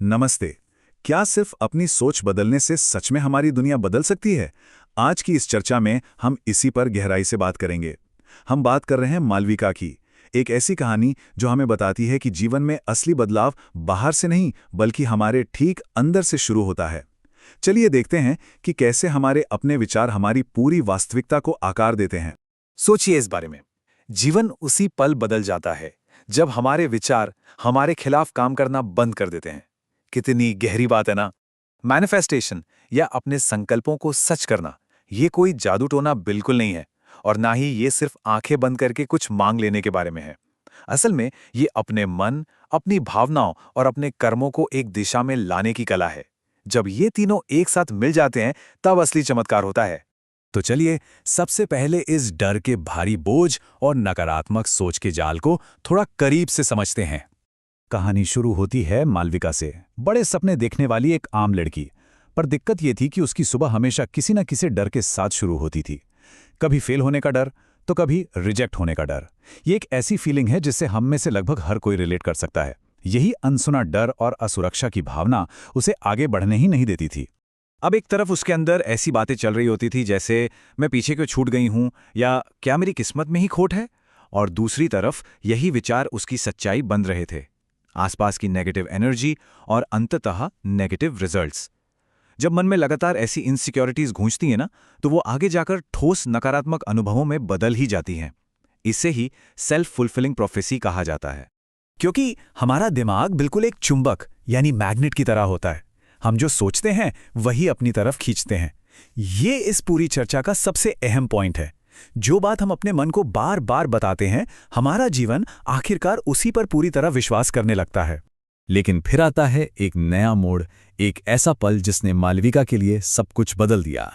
नमस्ते। क्या सिर्फ अपनी सोच बदलने से सच में हमारी दुनिया बदल सकती है? आज की इस चर्चा में हम इसी पर गहराई से बात करेंगे। हम बात कर रहे हैं मालविका की, एक ऐसी कहानी जो हमें बताती है कि जीवन में असली बदलाव बाहर से नहीं बल्कि हमारे ठीक अंदर से शुरू होता है। चलिए देखते हैं कि कैसे हमारे अपने विचार हमारी पूरी वास्तविकता को आकार देते हैं। सोचिए इस बारे में। जीवन उसी पल बदल जाता है जब हमारे विचार हमारे खिलाफ काम करना बंद कर देते हैं। कितनी गहरी बात है ना। मैनिफेस्टेशन या अपने संकल्पों को सच करना, ये कोई जादू टोना बिल्कुल नहीं है, और ना ही ये सिर्फ आंखें बंद करके कुछ मांग लेने के बारे में है। असल में ये अपने मन, अपनी भावनाओं और अपने कर्मों को एक दिशा में लाने की कला है। जब ये तीनों एक साथ मिल जाते हैं तब असली चमत्कार होता है। तो चलिए सबसे पहले इस डर के भारी बोझ और नकारात्मक सोच के जाल को थोड़ा करीब से समझते हैं। कहानी शुरू होती है मालविका से, बड़े सपने देखने वाली एक आम लड़की। पर दिक्कत ये थी कि उसकी सुबह हमेशा किसी न किसी डर के साथ शुरू होती थी। कभी फेल होने का डर, तो कभी रिजेक्ट होने का डर। ये एक ऐसी फीलिंग है जिससे हम में से लगभग हर कोई रिलेट कर सकता है। यही अनसुना डर और असुरक्षा की भावना उसे आगे बढ़ने ही नहीं देती थी। अब एक तरफ उसके अंदर ऐसी बातें चल रही होती थी जैसे मैं पीछे क्यों छूट गई हूं, या क्या मेरी किस्मत में ही खोट है। और दूसरी तरफ यही विचार उसकी सच्चाई बन रहे थे। आसपास की नेगेटिव एनर्जी और अंततः नेगेटिव रिजल्ट्स। जब मन में लगातार ऐसी इनसिक्योरिटीज गूंजती हैं ना, तो वो आगे जाकर ठोस नकारात्मक अनुभवों में बदल ही जाती हैं। इसे ही सेल्फ फुलफिलिंग प्रोफेसी कहा जाता है। क्योंकि हमारा दिमाग बिल्कुल एक चुंबक यानी मैग्नेट की तरह होता है। हम जो सोचते हैं वही अपनी तरफ खींचते हैं। ये इस पूरी चर्चा का सबसे अहम पॉइंट है। जो बात हम अपने मन को बार बार बताते हैं, हमारा जीवन आखिरकार उसी पर पूरी तरह विश्वास करने लगता है। लेकिन फिर आता है एक नया मोड़, एक ऐसा पल जिसने मालविका के लिए सब कुछ बदल दिया।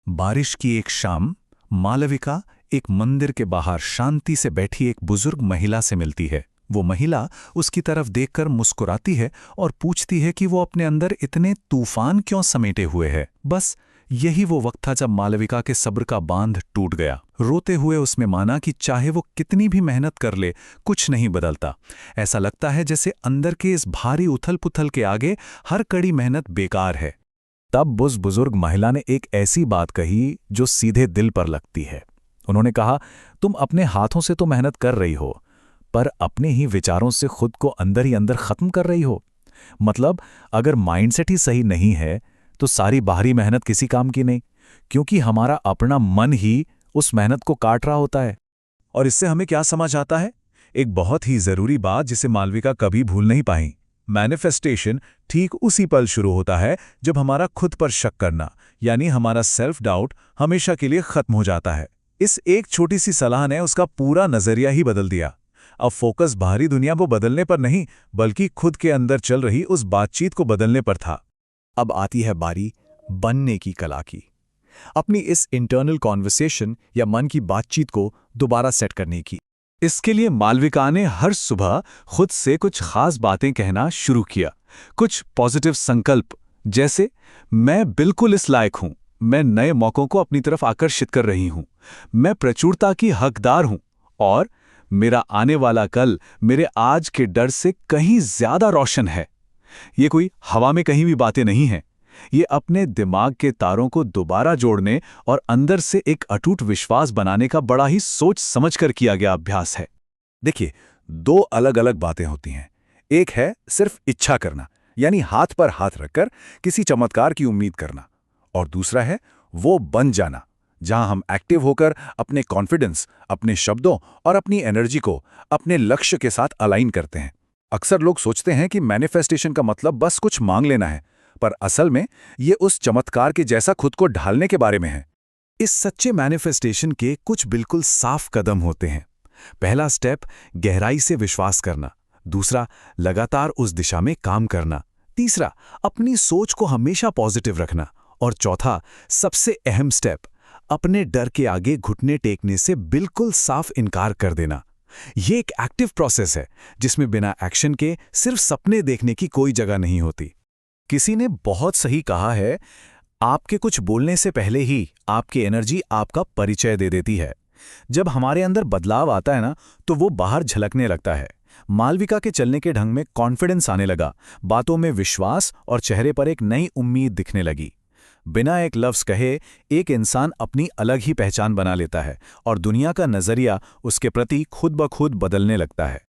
बारिश की एक शाम, मालविका एक मंदिर के बाहर शांति से बैठी एक बुजुर्ग महिला से मिलती है। वो महिला उसकी तरफ देखकर मुस्कुराती है और पूछती है कि वो अपने अंदर इतने तूफान क्यों समेटे हुए है। बस यही वो वक्त था जब मालविका के सब्र का बांध टूट गया। रोते हुए उसमें माना कि चाहे वो कितनी भी मेहनत कर ले, कुछ नहीं बदलता। ऐसा लगता है जैसे अंदर के इस भारी उथल पुथल के आगे हर कड़ी मेहनत बेकार है। तब उस बुजुर्ग महिला ने एक ऐसी बात कही जो सीधे दिल पर लगती है। उन्होंने कहा, तुम अपने हाथों से तो मेहनत कर रही हो, पर अपने ही विचारों से खुद को अंदर ही अंदर खत्म कर रही हो। मतलब अगर माइंडसेट ही सही नहीं है तो सारी बाहरी मेहनत किसी काम की नहीं, क्योंकि हमारा अपना मन ही उस मेहनत को काट रहा होता है। और इससे हमें क्या समझ आता है? एक बहुत ही जरूरी बात जिसे मालविका कभी भूल नहीं पाई। मैनिफेस्टेशन ठीक उसी पल शुरू होता है जब हमारा खुद पर शक करना यानी हमारा सेल्फ डाउट हमेशा के लिए खत्म हो जाता है। इस एक छोटी सी सलाह ने उसका पूरा नजरिया ही बदल दिया। अब फोकस बाहरी दुनिया को बदलने पर नहीं बल्कि खुद के अंदर चल रही उस बातचीत को बदलने पर था। अब आती है बारी बनने की कला की। अपनी इस इंटरनल कॉन्वर्सेशन या मन की बातचीत को दोबारा सेट करने की। इसके लिए मालविका ने हर सुबह खुद से कुछ खास बातें कहना शुरू किया। कुछ पॉजिटिव संकल्प, जैसे मैं बिल्कुल इस लायक हूं, मैं नए मौकों को अपनी तरफ आकर्षित कर रही हूं, मैं प्रचुरता की हकदार हूं, और मेरा आने वाला कल मेरे आज के डर से कहीं ज्यादा रोशन है। ये कोई हवा में कहीं भी बातें नहीं हैं। ये अपने दिमाग के तारों को दोबारा जोड़ने और अंदर से एक अटूट विश्वास बनाने का बड़ा ही सोच समझकर किया गया अभ्यास है। देखिए, दो अलग अलग बातें होती हैं। एक है सिर्फ इच्छा करना यानी हाथ पर हाथ रखकर किसी चमत्कार की उम्मीद करना, और दूसरा है वो बन जाना, जहां हम एक्टिव होकर अपने कॉन्फिडेंस, अपने शब्दों और अपनी एनर्जी को अपने लक्ष्य के साथ अलाइन करते हैं। अक्सर लोग सोचते हैं कि मैनिफेस्टेशन का मतलब बस कुछ मांग लेना है, पर असल में ये उस चमत्कार के जैसा खुद को ढालने के बारे में है। इस सच्चे मैनिफेस्टेशन के कुछ बिल्कुल साफ कदम होते हैं। पहला स्टेप गहराई से विश्वास करना, दूसरा लगातार उस दिशा में काम करना, तीसरा अपनी सोच को हमेशा पॉजिटिव रखना, और चौथा सबसे अहम स्टेप अपने डर के आगे घुटने टेकने से बिल्कुल साफ इनकार कर देना। ये एक एक्टिव प्रोसेस है जिसमें बिना एक्शन के सिर्फ सपने देखने की कोई जगह नहीं होती। किसी ने बहुत सही कहा है, आपके कुछ बोलने से पहले ही आपकी एनर्जी आपका परिचय दे देती है। जब हमारे अंदर बदलाव आता है ना, तो वो बाहर झलकने लगता है। मालविका के चलने के ढंग में कॉन्फिडेंस आने लगा, बातों में विश्वास और चेहरे पर एक नई उम्मीद दिखने लगी। बिना एक लफ्ज़ कहे एक इंसान अपनी अलग ही पहचान बना लेता है और दुनिया का नज़रिया उसके प्रति खुद ब खुद बदलने लगता है।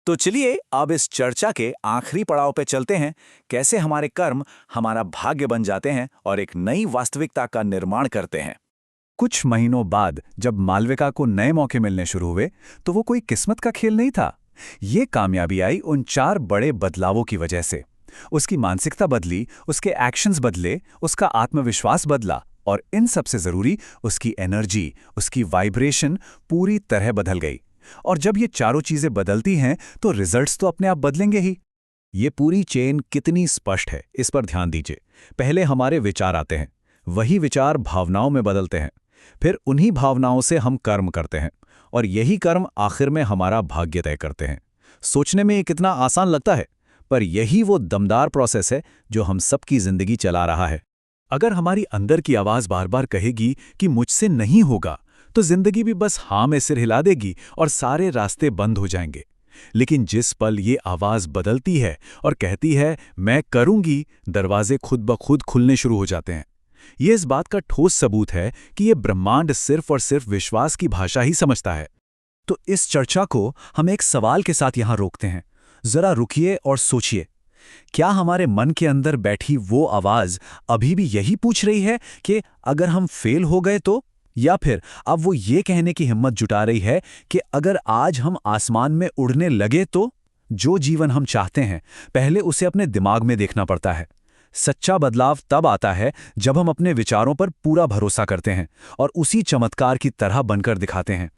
तो चलिए अब इस चर्चा के आखिरी पड़ाव पे चलते हैं, कैसे हमारे कर्म हमारा भाग्य बन जाते हैं और एक नई वास्तविकता का निर्माण करते हैं। कुछ महीनों बाद जब मालविका को नए मौके मिलने शुरू हुए तो वो कोई किस्मत का खेल नहीं था। ये कामयाबी आई उन 4 बड़े बदलावों की वजह से। उसकी मानसिकता बदली, उसके एक्शंस बदले, उसका आत्मविश्वास बदला और इन सबसे ज़रूरी उसकी एनर्जी, उसकी वाइब्रेशन पूरी तरह बदल गई। और जब ये चारों चीज़ें बदलती हैं तो रिजल्ट्स तो अपने आप बदलेंगे ही। ये पूरी चेन कितनी स्पष्ट है, इस पर ध्यान दीजिए। पहले हमारे विचार आते हैं, वही विचार भावनाओं में बदलते हैं, फिर उन्हीं भावनाओं से हम कर्म करते हैं और यही कर्म आखिर में हमारा भाग्य तय करते हैं। सोचने में ये कितना आसान लगता है, पर यही वो दमदार प्रोसेस है जो हम सबकी जिंदगी चला रहा है। अगर हमारी अंदर की आवाज़ बार बार कहेगी कि मुझसे नहीं होगा, तो जिंदगी भी बस हाँ में सिर हिला देगी और सारे रास्ते बंद हो जाएंगे। लेकिन जिस पल ये आवाज़ बदलती है और कहती है मैं करूंगी, दरवाजे खुद ब खुद खुलने शुरू हो जाते हैं। ये इस बात का ठोस सबूत है कि ये ब्रह्मांड सिर्फ और सिर्फ विश्वास की भाषा ही समझता है। तो इस चर्चा को हम एक सवाल के साथ यहाँ रोकते हैं। जरा रुकिए और सोचिए, क्या हमारे मन के अंदर बैठी वो आवाज़ अभी भी यही पूछ रही है कि अगर हम फेल हो गए तो? या फिर अब वो ये कहने की हिम्मत जुटा रही है कि अगर आज हम आसमान में उड़ने लगे तो? जो जीवन हम चाहते हैं, पहले उसे अपने दिमाग में देखना पड़ता है। सच्चा बदलाव तब आता है जब हम अपने विचारों पर पूरा भरोसा करते हैं और उसी चमत्कार की तरह बनकर दिखाते हैं।